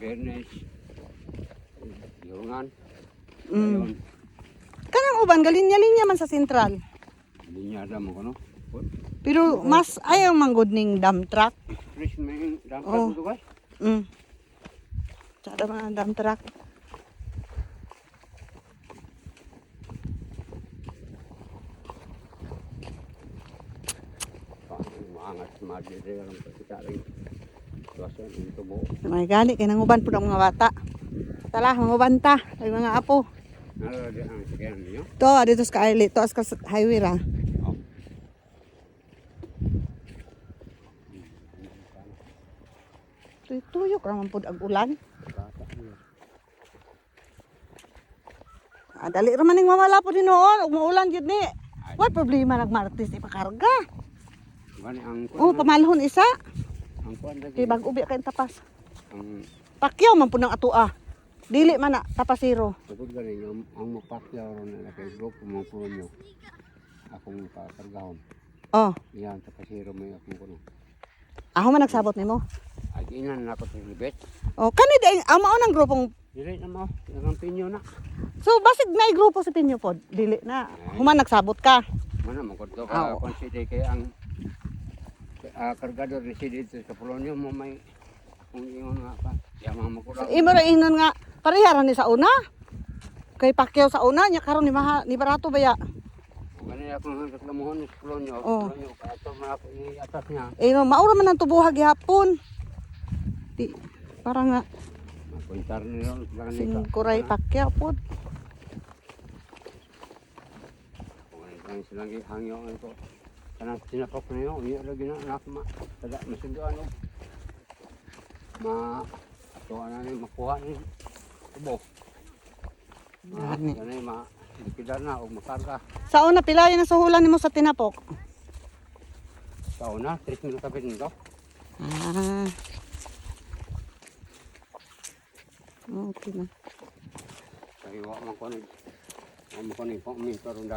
Bernes, Yungan, Mm. Kanang uban galinya-linya man sa sentral. linyada mo ko no. Pero mas ayaw manggod ning dump truck. Express may Oh. dampat mo guys. Sada mga dump truck. Maangat madire ang pagkakaring tuwasan ng tubo. May gani kay nang uban pud ang mga bata. Tala manguban ta ay mga apo. Nalala ang sakyan niyo. To dito sa Kaili, to sa highway ra. Oh. Tuyok ra man pud ang ulan. Dali ra man ning mamala po dinoon, umuulan gyud ni. Wa problema nagmartis ipakarga. Gani ang Oh, pamalhon isa. ang kuan lagi. Kay bag-ubi kay tapas. Ang Pakyaw man pud ang atua. Dili man na tapasiro. tugod gani ang mapakyaw ron na kay grupo mo puno nyo. Akong pakargahon. Oh, Yan tapasiro mo akong kuno. ako man nagsabot nimo. Ay inan na ako sa libet. Oh, kani di ang mao nang grupong. Dili na mo, ang pinyo na. So basig na grupo sa pinyo pod. Dili na. Human nagsabot ka. Mana mo ko Ah, ka consider kay ang kargador residente sa Polonyo mo may kung ingon nga pa. Yama mo ko So, imo ra ingnon nga parehara ni sa una. Kay Pakyaw sa una nya karon ni barato baya. Gani ako nang reklamuhon sa Polonyo. Oh. Polonyo kaya to mga ako i-atas niya. Eh no, maura man ang tubuhag gihapon. Di para nga Mapuntar niyo lang sing kuray Pakyaw pod. Kung silang hangyo ko. Kanang sinapak niyo, iya lagi na anak ma. Tada masuduan og to ana ni makuha ni tubo. Gani. Gani ma likidar na og makarga. Sa una pilayan na suhulan nimo sa tinapok. Tao na 3 minuto kapit nito. Ah. Okay na. Kaya wa man ko ni pang minto ron